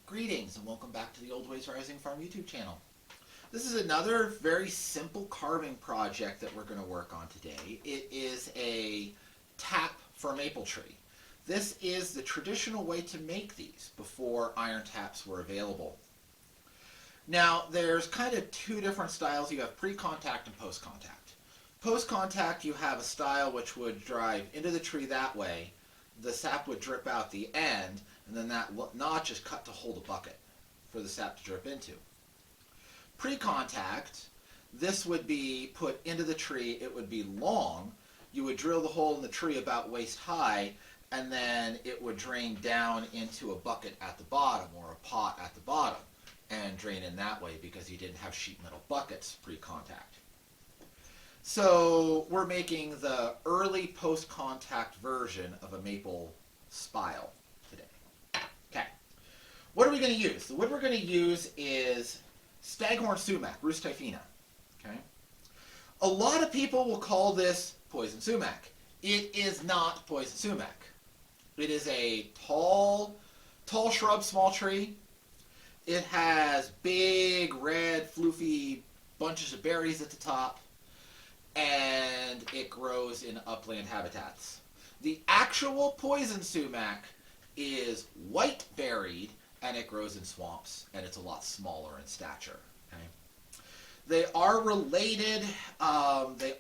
Greetings and welcome back to the Old Ways Rising Farm YouTube channel. This is another very simple carving project that we're going to work on today. It is a tap for a maple tree. This is the traditional way to make these before iron taps were available. Now there's kind of two different styles. You have pre-contact and post-contact. Post-contact you have a style which would drive into the tree that way. The sap would drip out the end, and then that notch is cut to hold a bucket for the sap to drip into. Pre-contact, this would be put into the tree. It would be long. You would drill the hole in the tree about waist high, and then it would drain down into a bucket at the bottom or a pot at the bottom and drain in that way because you didn't have sheet metal buckets pre-contact. So we're making the early post-contact version of a maple spile today. Okay, what are we going to use? The wood we're going to use is Staghorn Sumac, Rhus typhina. Okay, a lot of people will call this poison sumac. It is not poison sumac. It is a tall shrub, small tree. It has big red floofy bunches of berries at the top, and it grows in upland habitats. The actual poison sumac is white berried, and it grows in swamps, and it's a lot smaller in stature. Okay? They are related. They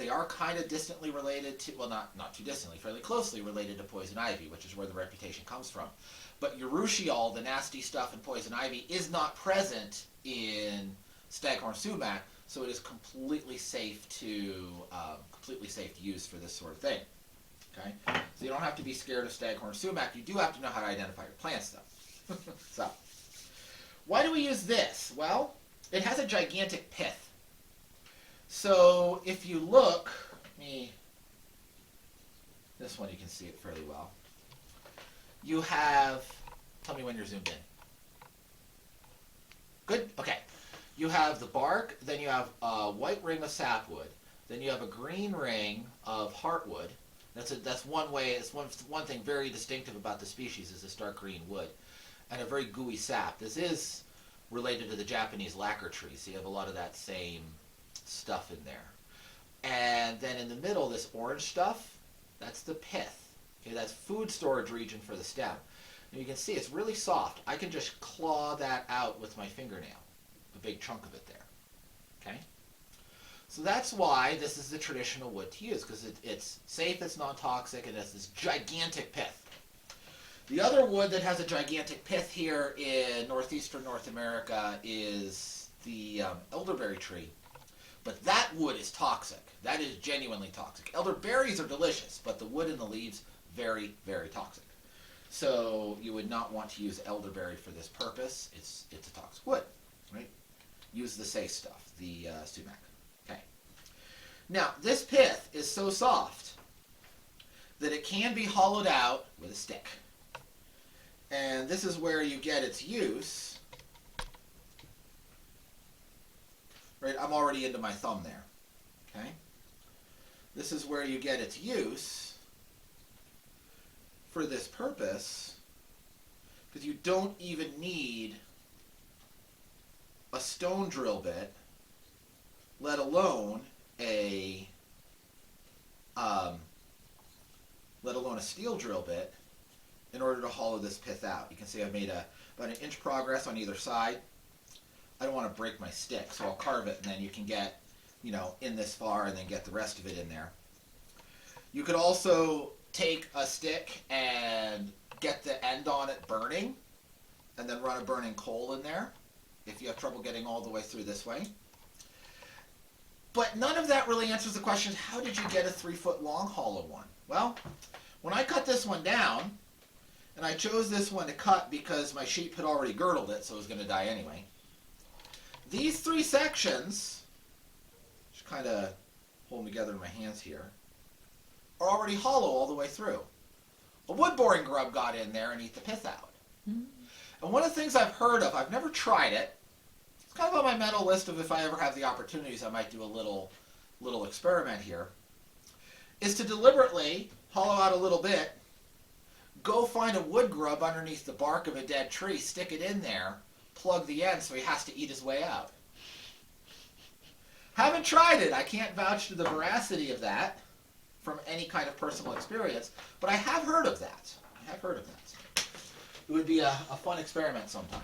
are kind of distantly related to, well, not too distantly, fairly closely related to poison ivy, which is where the reputation comes from. But urushiol, the nasty stuff in poison ivy, is not present in Staghorn Sumac, so it is completely safe to use for this sort of thing. Okay, so you don't have to be scared of Staghorn Sumac. You do have to know how to identify your plants, though. So, why do we use this? Well, it has a gigantic pith. So if you look, this one you can see it fairly well. You have, tell me when you're zoomed in. Good? Okay. You have the bark, then you have a white ring of sapwood, then you have a green ring of heartwood. That's one way. It's one thing very distinctive about the species is this dark green wood, and a very gooey sap. This is related to the Japanese lacquer trees, so you have a lot of that same stuff in there. And then in the middle, this orange stuff, that's the pith. Okay, that's food storage region for the stem. And you can see it's really soft. I can just claw that out with my fingernail, a big chunk of it there. Okay? So that's why this is the traditional wood to use, because it's safe, it's non-toxic, and it's this gigantic pith. The other wood that has a gigantic pith here in northeastern North America is the elderberry tree. But that wood is toxic. That is genuinely toxic. Elderberries are delicious, but the wood and the leaves, very, very toxic. So you would not want to use elderberry for this purpose. It's a toxic wood, right? Use the safe stuff, the sumac. Okay. Now, this pith is so soft that it can be hollowed out with a stick. And this is where you get its use. Right, I'm already into my thumb there. Okay? This is where you get its use for this purpose, because you don't even need a stone drill bit, let alone a steel drill bit, in order to hollow this pith out. You can see I've made about an inch progress on either side. I don't want to break my stick, so I'll carve it, and then you can get, in this far and then get the rest of it in there. You could also take a stick and get the end on it burning, and then run a burning coal in there, if you have trouble getting all the way through this way. But none of that really answers the question, how did you get a 3-foot long hollow one? Well, when I cut this one down, and I chose this one to cut because my sheep had already girdled it, so it was going to die anyway. These 3 sections, just kind of hold them together in my hands here, are already hollow all the way through. A wood boring grub got in there and ate the pith out. Mm-hmm. And one of the things I've heard of, I've never tried it, it's kind of on my mental list of if I ever have the opportunities, I might do a little experiment here, is to deliberately hollow out a little bit, go find a wood grub underneath the bark of a dead tree, stick it in there, plug the end so he has to eat his way out. Haven't tried it. I can't vouch to the veracity of that from any kind of personal experience, but I have heard of that. It would be a fun experiment sometime.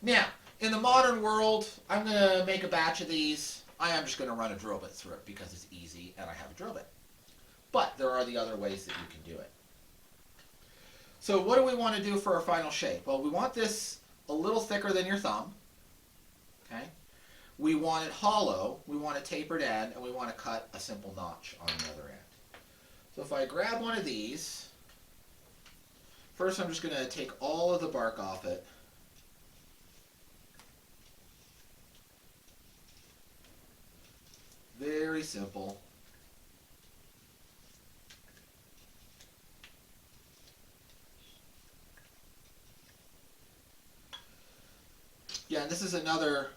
Now, in the modern world, I'm going to make a batch of these. I am just going to run a drill bit through it because it's easy and I have a drill bit. But there are the other ways that you can do it. So what do we want to do for our final shape? Well, we want this a little thicker than your thumb. Okay. We want it hollow, we want a tapered end, and we want to cut a simple notch on the other end. So if I grab one of these, first I'm just going to take all of the bark off it. Very simple. Yeah, and this is another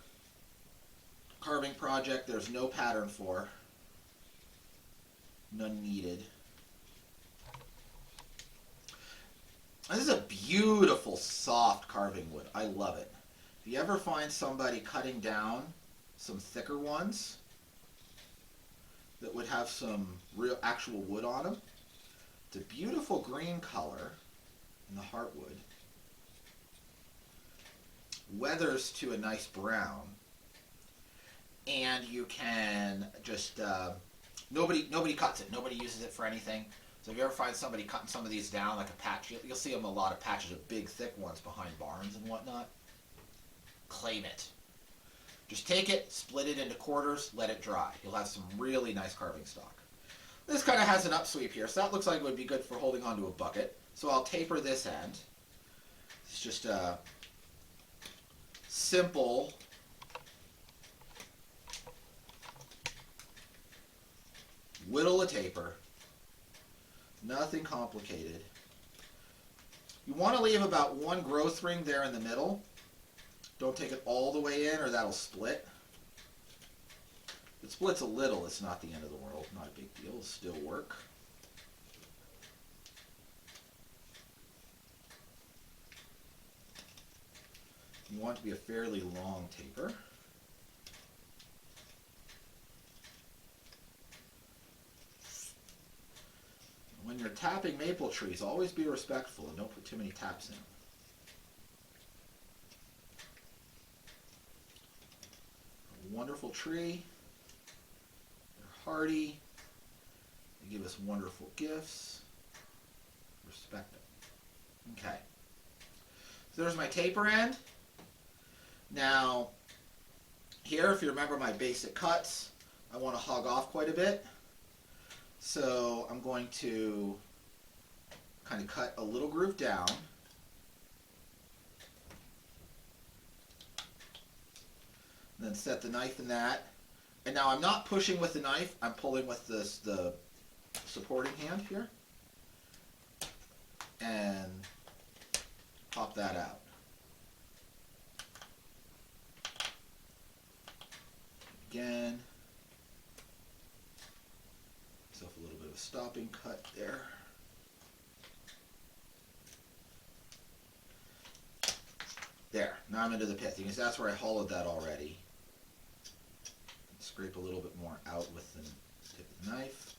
carving project there's no pattern for. None needed. And this is a beautiful, soft carving wood. I love it. If you ever find somebody cutting down some thicker ones that would have some real actual wood on them, it's a beautiful green color in the heartwood. Weathers to a nice brown, and you can just nobody cuts it, nobody uses it for anything. So if you ever find somebody cutting some of these down, like a patch, you'll see them a lot of patches of big thick ones behind barns and whatnot. Claim it. Just take it, split it into quarters, let it dry. You'll have some really nice carving stock. This kind of has an upsweep here, so that looks like it would be good for holding onto a bucket. So I'll taper this end. It's just a simple whittle a taper. Nothing complicated. You want to leave about one growth ring there in the middle. Don't take it all the way in or that'll split. If it splits a little, it's not the end of the world. Not a big deal. It'll still work. You want it to be a fairly long taper. When you're tapping maple trees, always be respectful and don't put too many taps in. A wonderful tree. They're hardy. They give us wonderful gifts. Respect them. Okay. So there's my taper end. Now, here, if you remember my basic cuts, I want to hog off quite a bit. So I'm going to kind of cut a little groove down. And then set the knife in that. And now I'm not pushing with the knife, I'm pulling with the supporting hand here. And pop that out. Again. A little bit of a stopping cut there. There, now I'm into the pith. You can see that's where I hollowed that already. Scrape a little bit more out with the tip of the knife.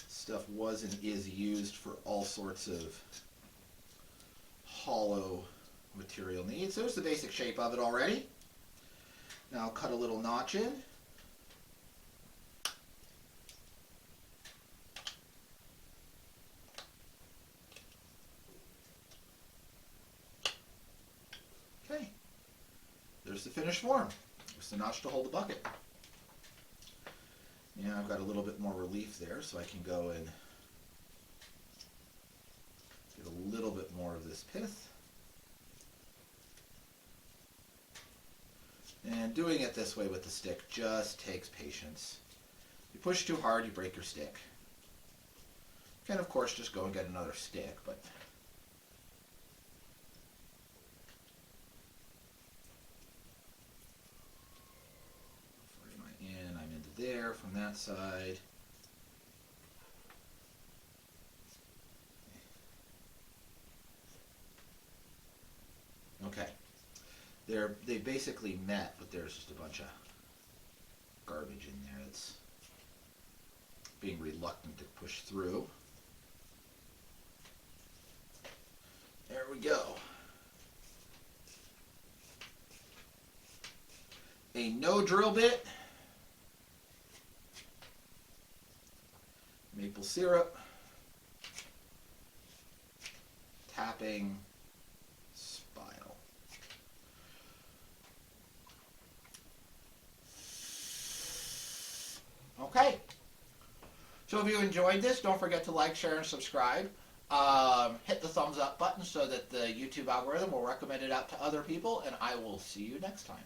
Stuff was and is used for all sorts of hollow material needs. There's the basic shape of it already. Now I'll cut a little notch in. Okay. There's the finished form. There's the notch to hold the bucket. Now I've got a little bit more relief there, so I can go and get a little bit more of this pith. And doing it this way with the stick just takes patience. If you push too hard, you break your stick. You can, of course, just go and get another stick, but there from that side. Okay. They basically met, but there's just a bunch of garbage in there that's being reluctant to push through. There we go. A no drill bit, maple syrup, tapping, spile. Okay. So if you enjoyed this, don't forget to like, share, and subscribe. Hit the thumbs up button so that the YouTube algorithm will recommend it out to other people, and I will see you next time.